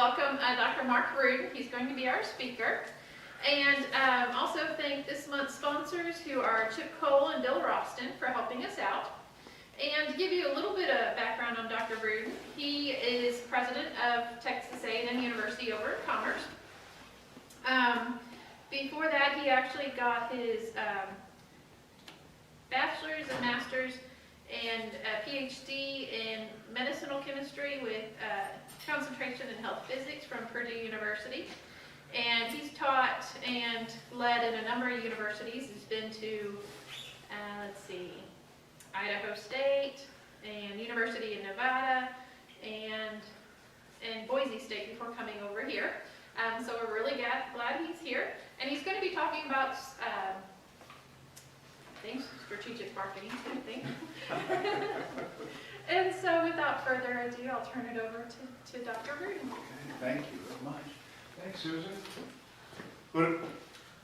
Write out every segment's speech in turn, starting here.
welcome Dr. Mark Rudin. He's going to be our speaker. And also thank this month's sponsors, who are Chip Cole and Bill Ralston, for helping us out. And to give you a little bit of background on Dr. Rudin, he is president of Texas A&M University-Commerce. Before that, he actually got his bachelor's and master's and a PhD in medicinal chemistry with concentration in health physics from Purdue University. And he's taught and led in a number of universities. He's been to, Idaho State and University of Nevada and Boise State before coming over here. So we're really glad he's here. And he's going to be talking about strategic marketing, I think. And so without further ado, I'll turn it over to Dr. Rudin. Okay, thank you very much. Thanks, Susan.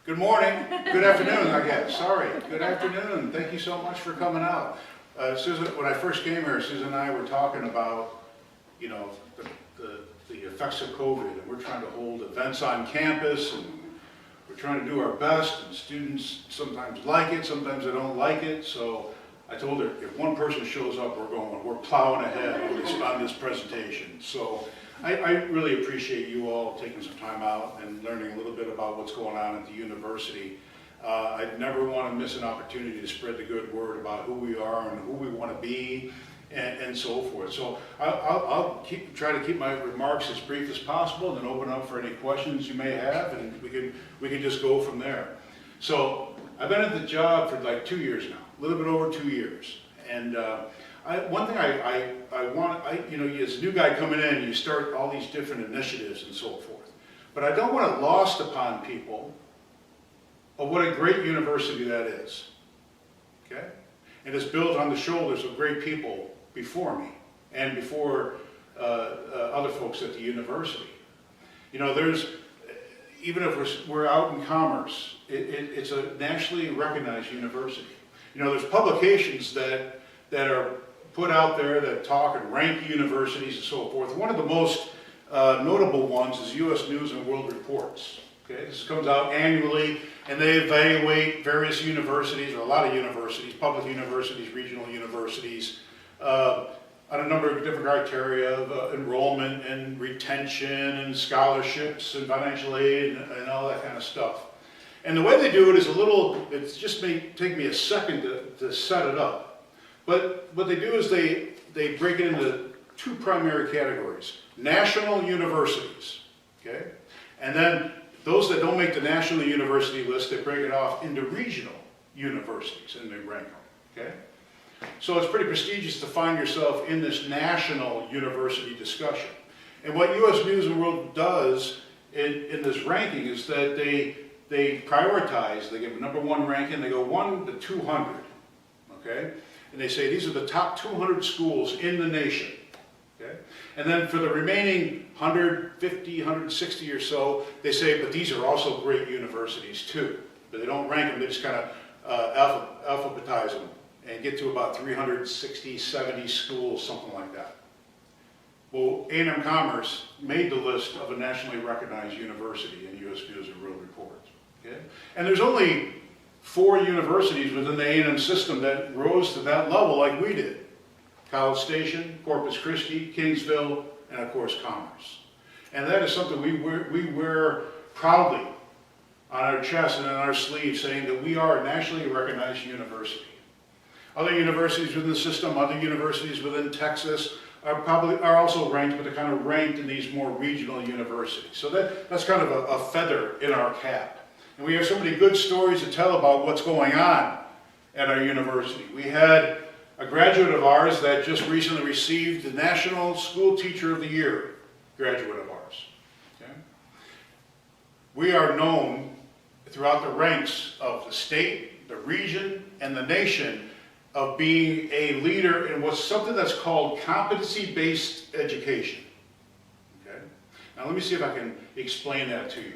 Good morning. Good afternoon, I guess. Sorry. Good afternoon. Thank you so much for coming out. Susan, when I first came here, Susan and I were talking about, the effects of COVID, and we're trying to hold events on campus, and we're trying to do our best, and students sometimes like it, sometimes they don't like it. So I told her, if one person shows up, we're plowing ahead on this presentation. So I really appreciate you all taking some time out and learning a little bit about what's going on at the university. I never want to miss an opportunity to spread the good word about who we are and who we want to be, and so forth. So I'll try to keep my remarks as brief as possible, and then open up for any questions you may have, and we can just go from there. So I've been at the job for like 2 years now, a little bit over 2 years, and one thing I want, as a new guy coming in, you start all these different initiatives and so forth, but I don't want it lost upon people of what a great university that is. Okay, and it's built on the shoulders of great people before me and before other folks at the university. There's, even if we're out in commerce, it's a nationally recognized university. There's publications that are put out there that talk and rank universities and so forth. One of the most notable ones is U.S. News and World Reports. Okay, this comes out annually, and they evaluate various universities, or a lot of universities, public universities, regional universities, on a number of different criteria of enrollment and retention and scholarships and financial aid and all that kind of stuff. And the way they do it is it just may take me a second to set it up. But what they do is they break it into two primary categories: national universities, okay? And then those that don't make the national university list, they break it off into regional universities, and they rank them, okay? So it's pretty prestigious to find yourself in this national university discussion. And what U.S. News and World does in this ranking is that they prioritize, they give a number one ranking, they go 1 to 200, okay? And they say these are the top 200 schools in the nation, okay? And then for the remaining 150, 160 or so, they say, but these are also great universities too. But they don't rank them, they just kind of alphabetize them and get to about 360, 70 schools, something like that. Well, A&M Commerce made the list of a nationally recognized university in U.S. News and World Report. Okay? And there's only 4 universities within the A&M system that rose to that level like we did: College Station, Corpus Christi, Kingsville, and of course Commerce. And that is something we wear proudly on our chest and on our sleeve, saying that we are a nationally recognized university. Other universities within the system, other universities within Texas are also ranked, but they're kind of ranked in these more regional universities. So that's kind of a feather in our cap. And we have so many good stories to tell about what's going on at our university. We had a graduate of ours that just recently received the National School Teacher of the Year graduate of ours. Okay? We are known throughout the ranks of the state, the region, and the nation of being a leader in what's something that's called competency-based education. Okay? Now let me see if I can explain that to you.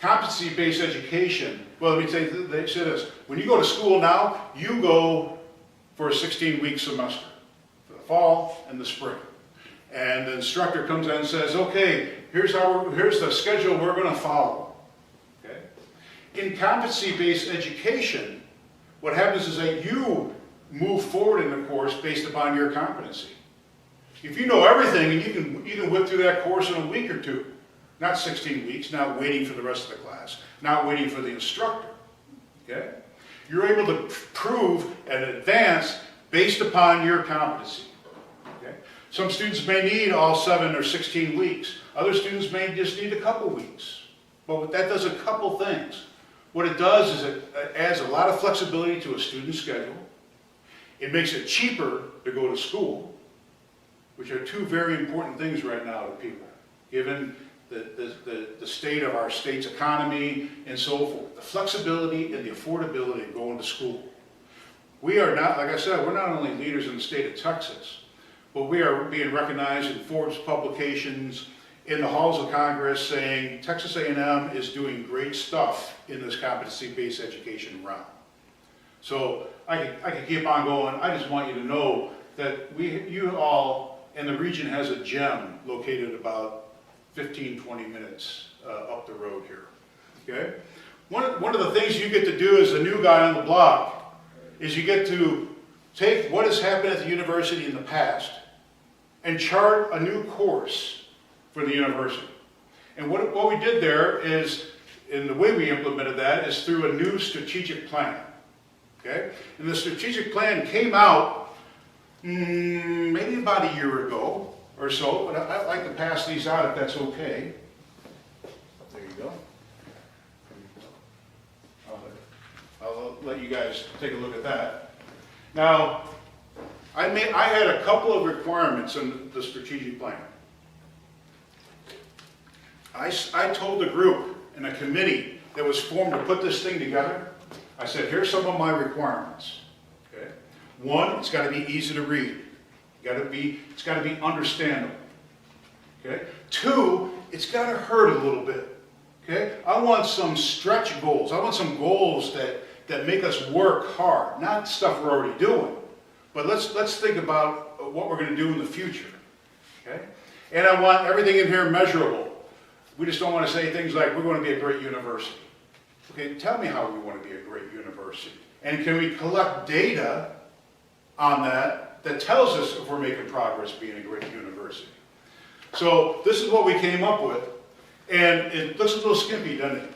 Competency-based education, well, let me say this. When you go to school now, you go for a 16-week semester, for the fall and the spring. and the instructor comes in and says, okay, here's the schedule we're going to follow. Okay? In competency-based education, what happens is that you move forward in the course based upon your competency. If you know everything, and you can whip through that course in a week or two, not 16 weeks, not waiting for the rest of the class, not waiting for the instructor. Okay? You're able to prove and advance based upon your competency. Okay? Some students may need all 7 or 16 weeks. Other students may just need a couple weeks. But that does a couple things. What it does is it adds a lot of flexibility to a student's schedule. It makes it cheaper to go to school, which are two very important things right now to people, given the state of our state's economy and so forth. The flexibility and the affordability of going to school. We are not, like I said, we're not only leaders in the state of Texas, but we are being recognized in Forbes publications, in the halls of Congress, saying Texas A&M is doing great stuff in this competency-based education realm. So I could keep on going. I just want you to know that you all in the region has a gem located about 15, 20 minutes up the road here. Okay? One of the things you get to do as a new guy on the block is you get to take what has happened at the university in the past and chart a new course for the university. And what we did there is, and the way we implemented that is through a new strategic plan. Okay? And the strategic plan came out maybe about a year ago or so, but I'd like to pass these out if that's okay. There you go. I'll let you guys take a look at that. Now, I had a couple of requirements in the strategic plan. I told the group and a committee that was formed to put this thing together, I said, here's some of my requirements. Okay? One, it's got to be easy to read. It's got to be understandable. Okay? Two, it's got to hurt a little bit. Okay? I want some stretch goals. I want some goals that make us work hard, not stuff we're already doing. But let's think about what we're going to do in the future. Okay? And I want everything in here measurable. We just don't want to say things like, we're going to be a great university. Okay, tell me how we want to be a great university. And can we collect data on that tells us if we're making progress being a great university. So this is what we came up with. And it looks a little skimpy, doesn't it?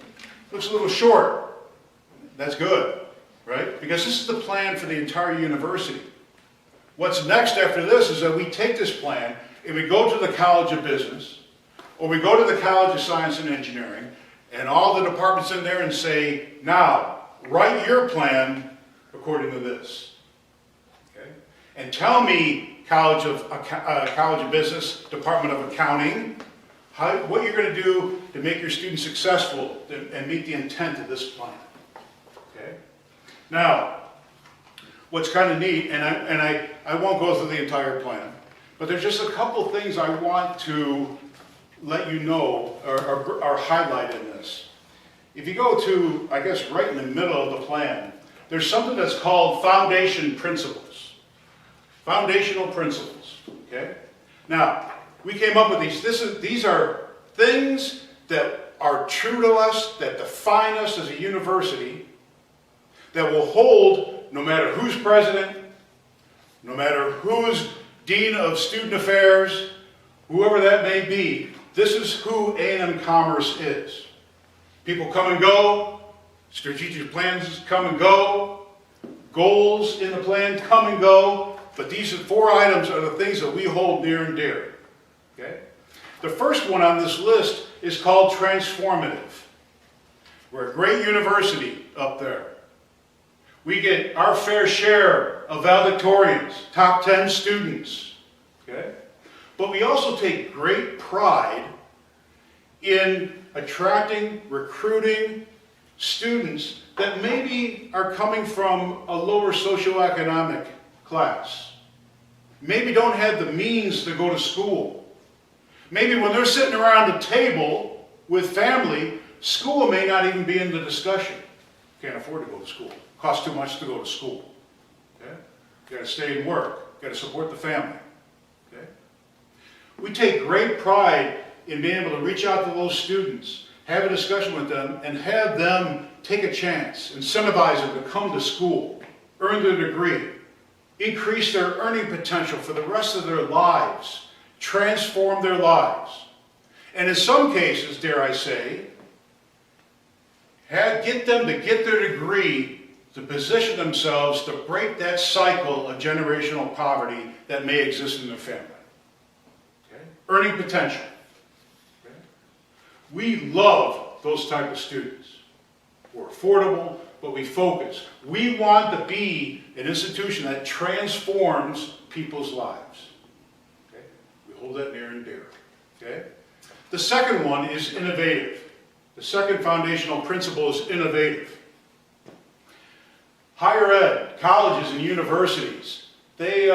Looks a little short. That's good, right? Because this is the plan for the entire university. What's next after this is that we take this plan and we go to the College of Business, or we go to the College of Science and Engineering, and all the departments in there and say, now, write your plan according to this. Okay? And tell me, College of Business, Department of Accounting, what you're going to do to make your students successful and meet the intent of this plan. Okay? Now, what's kind of neat, and I won't go through the entire plan, but there's just a couple things I want to let you know or highlight in this. If you go to, I guess, right in the middle of the plan, there's something that's called foundation principles. Foundational principles, okay? Now, we came up with these. These are things that are true to us, that define us as a university, that will hold no matter who's president, no matter who's dean of student affairs, whoever that may be. This is who A&M Commerce is. People come and go, strategic plans come and go, goals in the plan come and go, but these 4 items are the things that we hold near and dear. Okay? The first one on this list is called transformative. We're a great university up there. We get our fair share of valedictorians, top 10 students. Okay? But we also take great pride in attracting, recruiting students that maybe are coming from a lower socioeconomic class. Maybe don't have the means to go to school. Maybe when they're sitting around a table with family, school may not even be in the discussion. Can't afford to go to school. Costs too much to go to school. Okay? Got to stay and work. Got to support the family. Okay? We take great pride in being able to reach out to those students, have a discussion with them, and have them take a chance, incentivize them to come to school, earn their degree, increase their earning potential for the rest of their lives, transform their lives. And in some cases, dare I say, get them to get their degree to position themselves to break that cycle of generational poverty that may exist in their family. Okay? Earning potential. Okay? We love those type of students. We're affordable, but we focus. We want to be an institution that transforms people's lives. Okay? We hold that near and dear. Okay? The second one is innovative. The second foundational principle is innovative. Higher ed, colleges and universities, they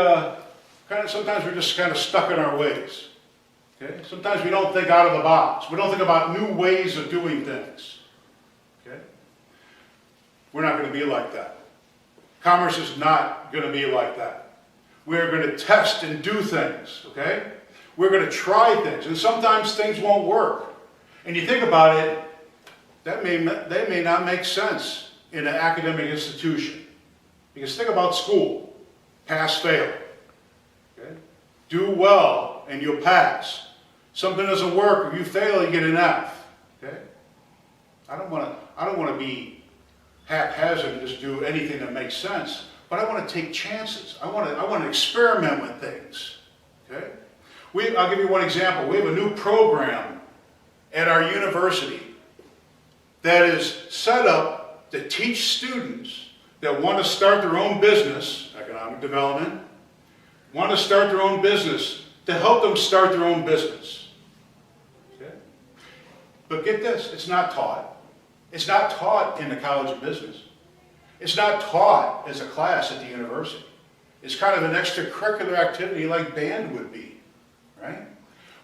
sometimes we're just kind of stuck in our ways. Okay? Sometimes we don't think out of the box. We don't think about new ways of doing things. Okay? We're not going to be like that. Commerce is not going to be like that. We're going to test and do things. Okay? We're going to try things, and sometimes things won't work. And you think about it, that may not make sense in an academic institution. Because think about school. Pass, fail. Okay? Do well and you'll pass. Something doesn't work or you fail, you get an F. Okay? I don't want to be haphazard and just do anything that makes sense, but I want to take chances. I want to experiment with things. Okay? I'll give you one example. We have a new program at our university that is set up to teach students that want to start their own business, economic development, want to start their own business, to help them start their own business. Okay? But get this, it's not taught. It's not taught in the College of Business. It's not taught as a class at the university. It's kind of an extracurricular activity like band would be, right?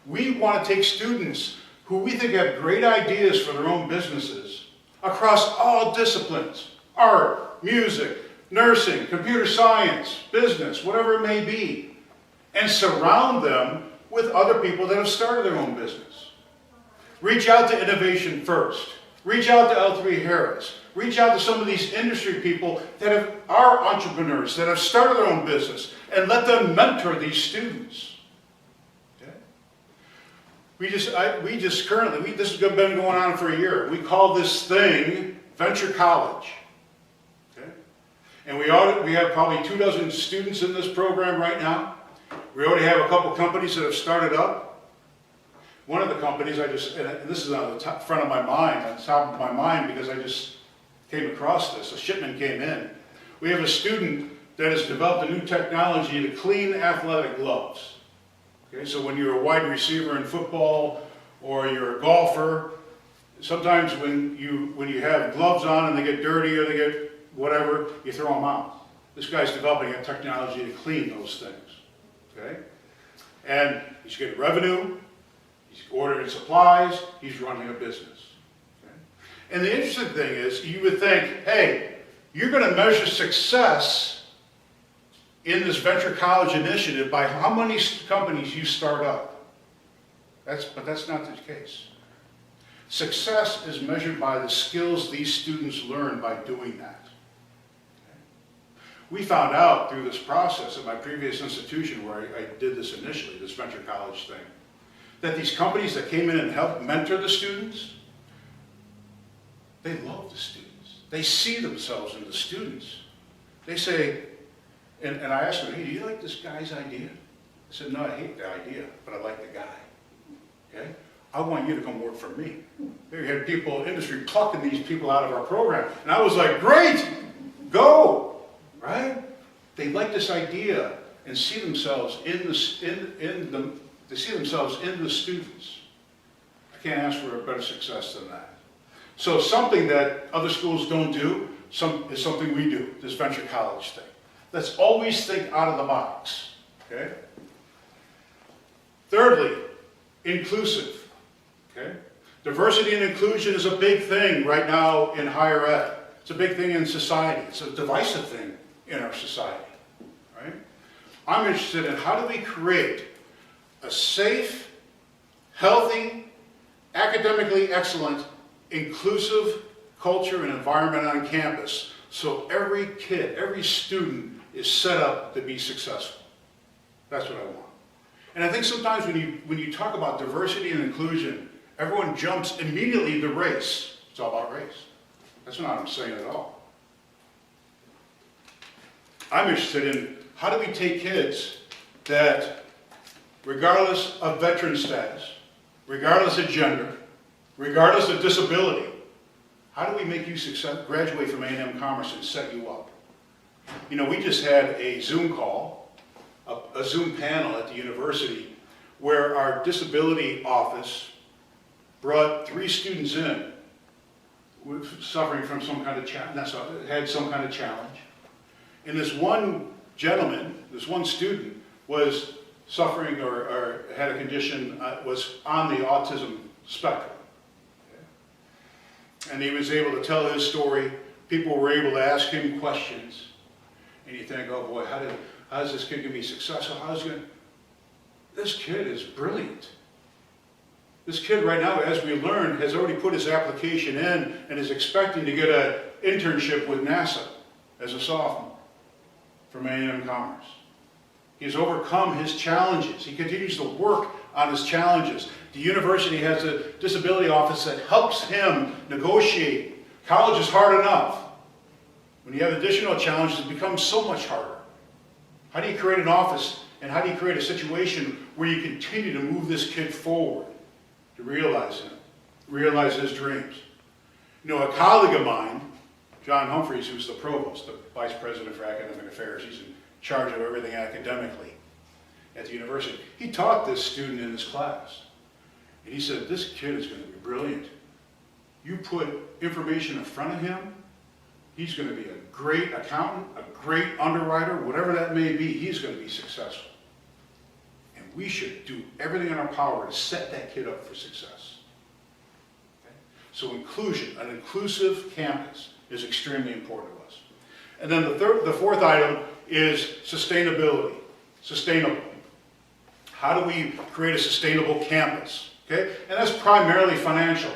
We want to take students who we think have great ideas for their own businesses across all disciplines, art, music, nursing, computer science, business, whatever it may be, and surround them with other people that have started their own business. Reach out to Innovation First. Reach out to L3 Harris. Reach out to some of these industry people that are entrepreneurs, that have started their own business, and let them mentor these students. This has been going on for a year. We call this thing Venture College. Okay? And we have probably 24 students in this program right now. We already have a couple companies that have started up. One of the companies and this is on the front of my mind, on top of my mind because I just came across this. A shipment came in. We have a student that has developed a new technology to clean athletic gloves. Okay, so when you're a wide receiver in football or you're a golfer, sometimes when you have gloves on and they get dirty or they get whatever, you throw them out. This guy's developing a technology to clean those things. Okay? And he's getting revenue, he's ordering supplies, he's running a business. Okay? And the interesting thing is, you would think, hey, you're going to measure success in this Venture College initiative by how many companies you start up. But that's not the case. Success is measured by the skills these students learn by doing that. Okay? We found out through this process at my previous institution where I did this initially, this Venture College thing, that these companies that came in and helped mentor the students, they love the students. They see themselves in the students. They say, and I asked them, hey, do you like this guy's idea? I said, no, I hate the idea, but I like the guy. Okay? I want you to come work for me. We had people, industry, plucking these people out of our program. And I was like, great, go, right? They like this idea and see themselves in the students. I can't ask for a better success than that. So something that other schools don't do is something we do, this Venture College thing. Let's always think out of the box, okay? Thirdly, inclusive, okay? Diversity and inclusion is a big thing right now in higher ed. It's a big thing in society. It's a divisive thing in our society, right? I'm interested in how do we create a safe, healthy, academically excellent, inclusive culture and environment on campus, so every kid, every student is set up to be successful. That's what I want. And I think sometimes when you talk about diversity and inclusion, everyone jumps immediately to race. It's all about race. That's not what I'm saying at all. I'm interested in how do we take kids that, regardless of veteran status, regardless of gender, regardless of disability, how do we make you graduate from A&M Commerce and set you up? You know, we just had a Zoom call, a Zoom panel at the university where our disability office brought 3 students in suffering from some kind of had some kind of challenge. And this one gentleman, this one student, was suffering or had a condition, was on the autism spectrum. And he was able to tell his story. People were able to ask him questions. And you think, oh boy, how's this kid going to be successful? This kid is brilliant. This kid right now, as we learned, has already put his application in and is expecting to get an internship with NASA as a sophomore from A&M Commerce. He's overcome his challenges. He continues to work on his challenges. The university has a disability office that helps him negotiate. College is hard enough. When you have additional challenges, it becomes so much harder. How do you create an office and how do you create a situation where you continue to move this kid forward to realize his dreams? You know, a colleague of mine, John Humphreys, who's the provost, the vice president for academic affairs, he's in charge of everything academically at the university. He taught this student in his class. And he said, this kid is going to be brilliant. You put information in front of him, he's going to be a great accountant, a great underwriter, whatever that may be, he's going to be successful. And we should do everything in our power to set that kid up for success. Okay? So inclusion, an inclusive campus, is extremely important to us. And then the fourth item is sustainability. Sustainable. How do we create a sustainable campus? Okay? And that's primarily financial.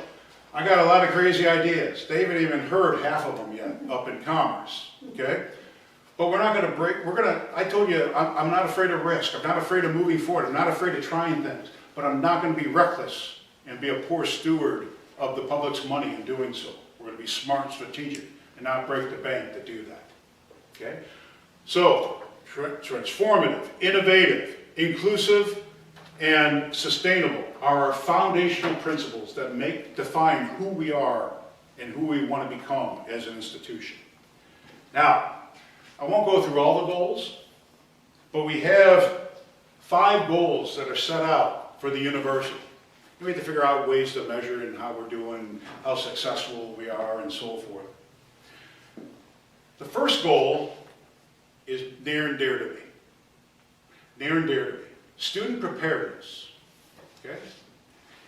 I got a lot of crazy ideas. They haven't even heard half of them yet up in Commerce. Okay? But we're not going to break, I told you, I'm not afraid of risk. I'm not afraid of moving forward. I'm not afraid of trying things. But I'm not going to be reckless and be a poor steward of the public's money in doing so. We're going to be smart and strategic and not break the bank to do that. Okay? So, transformative, innovative, inclusive, and sustainable are our foundational principles that define who we are and who we want to become as an institution. Now, I won't go through all the goals, but we have 5 goals that are set out for the university. We have to figure out ways to measure and how we're doing, how successful we are, and so forth. The first goal is near and dear to me. Near and dear to me. Student preparedness. Okay?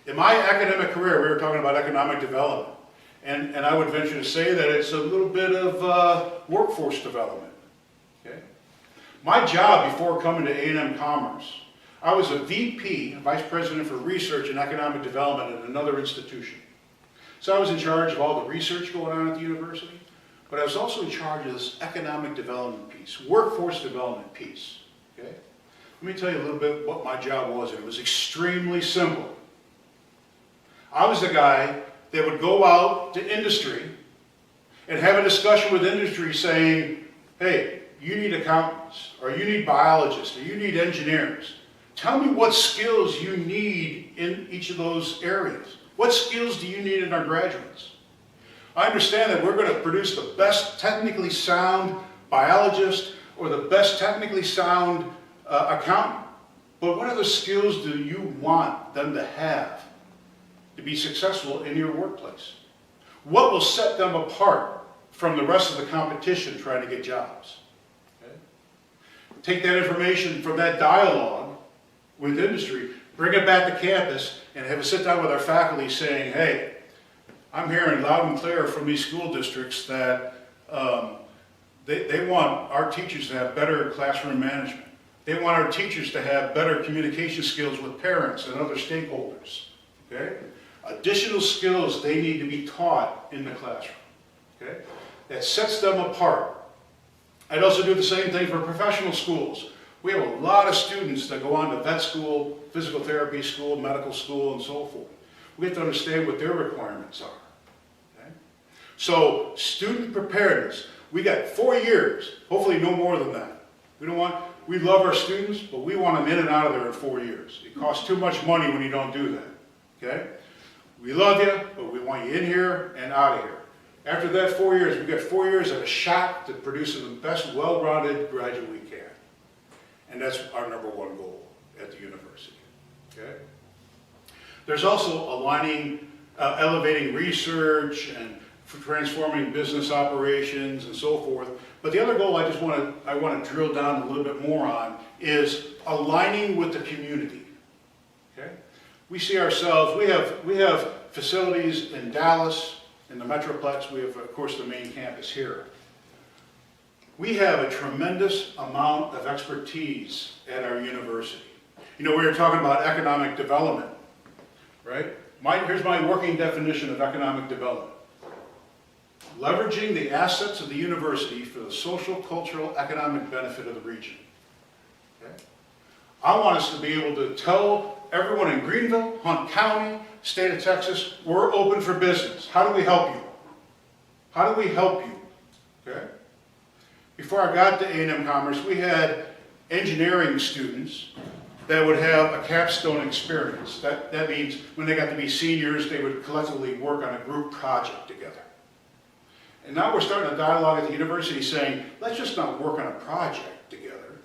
In my academic career, we were talking about economic development. And I would venture to say that it's a little bit of workforce development. Okay? My job before coming to A&M Commerce, I was a VP, Vice President for Research and Economic Development at another institution. So I was in charge of all the research going on at the university, but I was also in charge of this economic development piece, workforce development piece. Okay? Let me tell you a little bit what my job was, and it was extremely simple. I was the guy that would go out to industry and have a discussion with industry saying, hey, you need accountants, or you need biologists, or you need engineers. Tell me what skills you need in each of those areas. What skills do you need in our graduates? I understand that we're going to produce the best technically sound biologist or the best technically sound accountant. But what other skills do you want them to have to be successful in your workplace? What will set them apart from the rest of the competition trying to get jobs? Okay? Take that information from that dialogue with industry, bring it back to campus, and have a sit down with our faculty saying, hey, I'm hearing loud and clear from these school districts that they want our teachers to have better classroom management. They want our teachers to have better communication skills with parents and other stakeholders. Okay? Additional skills they need to be taught in the classroom. Okay? That sets them apart. I'd also do the same thing for professional schools. We have a lot of students that go on to vet school, physical therapy school, medical school, and so forth. We have to understand what their requirements are. Okay? So, student preparedness. We got 4 years, hopefully no more than that. We love our students, but we want them in and out of there in 4 years. It costs too much money when you don't do that. Okay? We love you, but we want you in here and out of here. After that 4 years, we've got 4 years at a shot to produce the best well-rounded graduate we can. And that's our #1 goal at the university. Okay? There's also elevating research and transforming business operations and so forth. But the other goal I want to drill down a little bit more on is aligning with the community. Okay? We see ourselves, we have facilities in Dallas, in the Metroplex. We have, of course, the main campus here. We have a tremendous amount of expertise at our university. You know, we were talking about economic development, right? Here's my working definition of economic development. Leveraging the assets of the university for the social, cultural, economic benefit of the region. Okay? I want us to be able to tell everyone in Greenville, Hunt County, state of Texas, we're open for business. How do we help you? How do we help you? Okay? Before I got to A&M Commerce, we had engineering students that would have a capstone experience. That means when they got to be seniors, they would collectively work on a group project together. And now we're starting a dialogue at the university saying, let's just not work on a project together.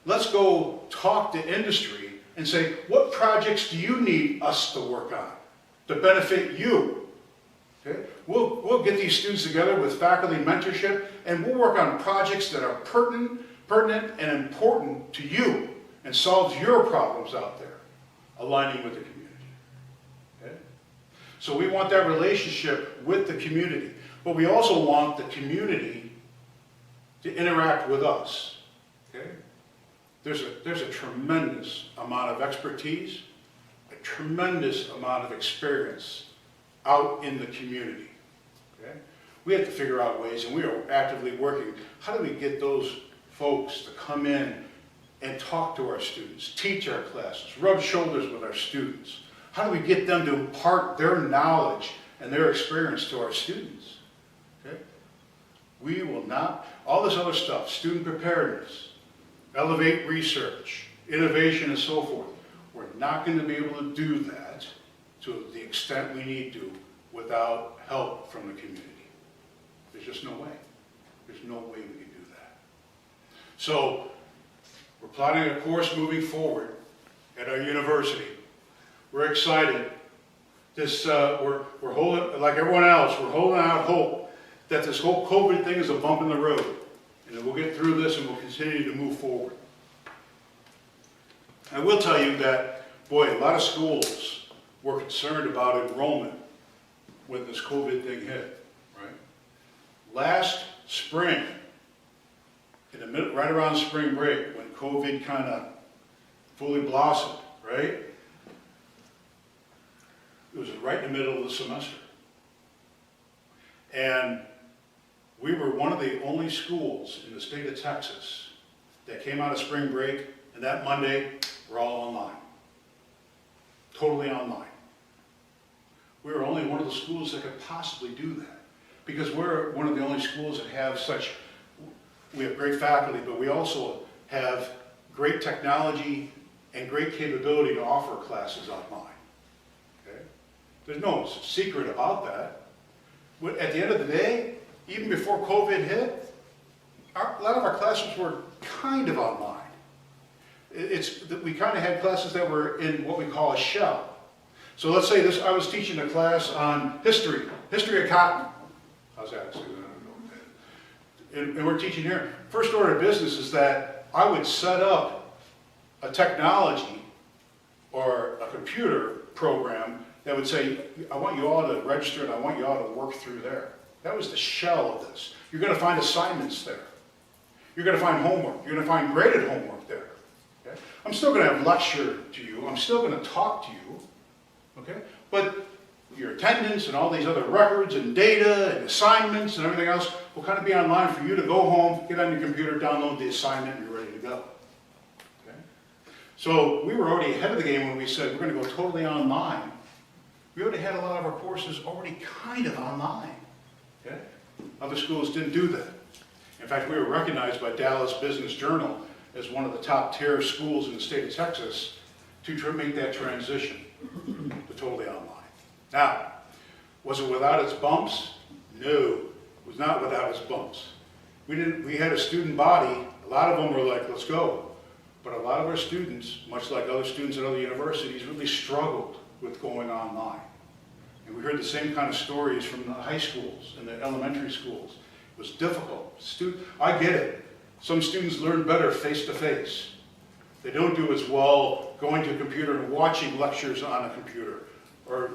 Let's go talk to industry and say, what projects do you need us to work on to benefit you? Okay? We'll get these students together with faculty mentorship, and we'll work on projects that are pertinent and important to you and solves your problems out there, aligning with the community. Okay? So we want that relationship with the community, but we also want the community to interact with us. Okay? There's a tremendous amount of expertise, a tremendous amount of experience out in the community. Okay? We have to figure out ways, and we are actively working. How do we get those folks to come in and talk to our students, teach our classes, rub shoulders with our students? How do we get them to impart their knowledge and their experience to our students? Okay? We will not, all this other stuff, student preparedness, elevate research, innovation, and so forth, we're not going to be able to do that to the extent we need to without help from the community. There's just no way. There's no way we can do that. So, we're plotting a course moving forward at our university. We're excited. We're holding, like everyone else, we're holding out hope that this whole COVID thing is a bump in the road. And that we'll get through this and we'll continue to move forward. I will tell you that, boy, a lot of schools were concerned about enrollment when this COVID thing hit, right? Last spring, right around spring break, when COVID kind of fully blossomed, right? It was right in the middle of the semester. And we were one of the only schools in the state of Texas that came out of spring break, and that Monday, we're all online. Totally online. We were only one of the schools that could possibly do that, because we're one of the only schools that have we have great faculty, but we also have great technology and great capability to offer classes online. Okay? There's no secret about that. At the end of the day, even before COVID hit, a lot of our classes were kind of online. We kind of had classes that were in what we call a shell. So let's say I was teaching a class on history of cotton. How's that? And we're teaching here. First order of business is that I would set up a technology or a computer program that would say, I want you all to register and I want you all to work through there. That was the shell of this. You're going to find assignments there. You're going to find homework. You're going to find graded homework there. I'm still going to have lecture to you. I'm still going to talk to you. Okay? But your attendance and all these other records and data and assignments and everything else will kind of be online for you to go home, get on your computer, download the assignment, and you're ready to go. Okay? So we were already ahead of the game when we said we're going to go totally online. We already had a lot of our courses already kind of online. Okay? Other schools didn't do that. In fact, we were recognized by Dallas Business Journal as one of the top tier schools in the state of Texas to make that transition to totally online. Now, was it without its bumps? No, it was not without its bumps. We had a student body, a lot of them were like, let's go. But a lot of our students, much like other students at other universities, really struggled with going online. And we heard the same kind of stories from the high schools and the elementary schools. It was difficult. I get it. Some students learn better face-to-face. They don't do as well going to a computer and watching lectures on a computer or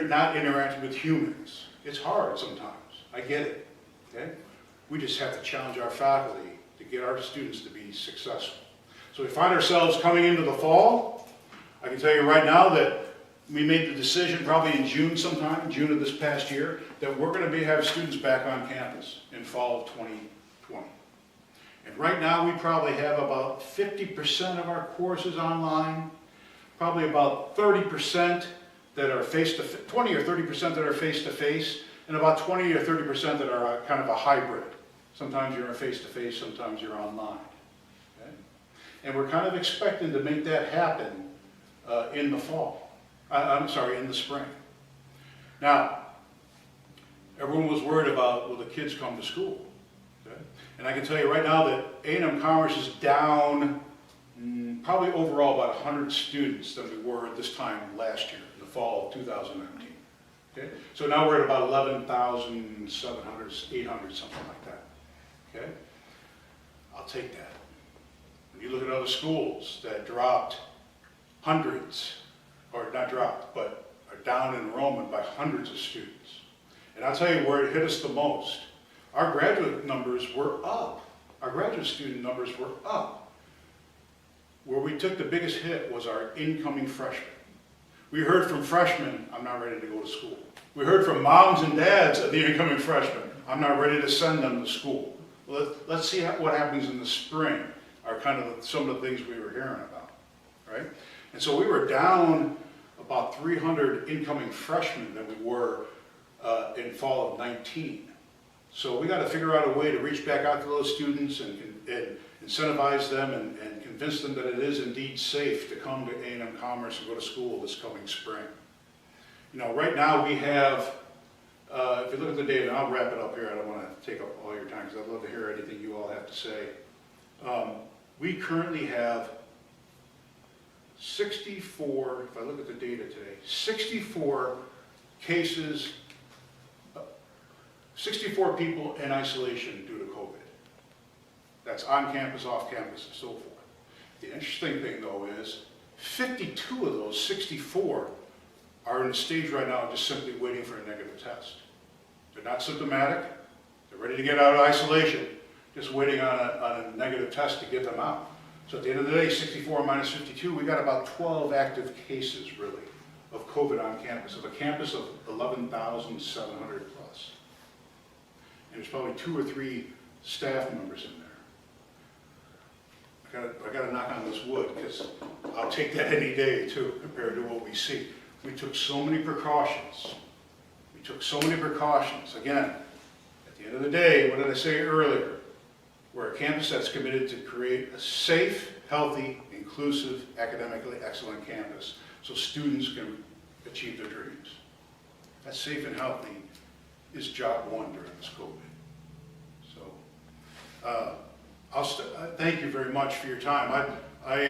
not interacting with humans. It's hard sometimes. I get it. Okay? We just have to challenge our faculty to get our students to be successful. So we find ourselves coming into the fall. I can tell you right now that we made the decision probably in June sometime, June of this past year, that we're going to have students back on campus in fall of 2020. And right now we probably have about 50% of our courses online, probably about 30% that are face-to-face, 20 or 30% that are face-to-face, and about 20 or 30% that are kind of a hybrid. Sometimes you're face-to-face, sometimes you're online. Okay? And we're kind of expecting to make that happen in the fall. In the spring. Now, everyone was worried about, will the kids come to school? Okay? And I can tell you right now that A&M Commerce is down probably overall about 100 students than we were at this time last year, in the fall of 2019. Okay? So now we're at about 11,700, 800, something like that. Okay? I'll take that. When you look at other schools that dropped hundreds, or not dropped, but are down in enrollment by hundreds of students. And I'll tell you where it hit us the most. Our graduate numbers were up. Our graduate student numbers were up. Where we took the biggest hit was our incoming freshmen. We heard from freshmen, I'm not ready to go to school. We heard from moms and dads of the incoming freshmen, I'm not ready to send them to school. Let's see what happens in the spring, are kind of some of the things we were hearing about, right? And so we were down about 300 incoming freshmen than we were in fall of 19. So we got to figure out a way to reach back out to those students and incentivize them and convince them that it is indeed safe to come to A&M Commerce and go to school this coming spring. You know, right now we have, if you look at the data, and I'll wrap it up here, I don't want to take up all your time because I'd love to hear anything you all have to say. We currently have 64, if I look at the data today, 64 cases, 64 people in isolation due to COVID. That's on campus, off campus, and so forth. The interesting thing though is 52 of those 64 are in a stage right now just simply waiting for a negative test. They're not symptomatic, they're ready to get out of isolation, just waiting on a negative test to get them out. So at the end of the day, 64 minus 52, we got about 12 active cases, really, of COVID on campus, of a campus of 11,700 plus. And there's probably 2 or 3 staff members in there. I got to knock on this wood, because I'll take that any day, too, compared to what we see. We took so many precautions. Again, at the end of the day, what did I say earlier? We're a campus that's committed to create a safe, healthy, inclusive, academically excellent campus so students can achieve their dreams. That safe and healthy is job one during this COVID. So, thank you very much for your time.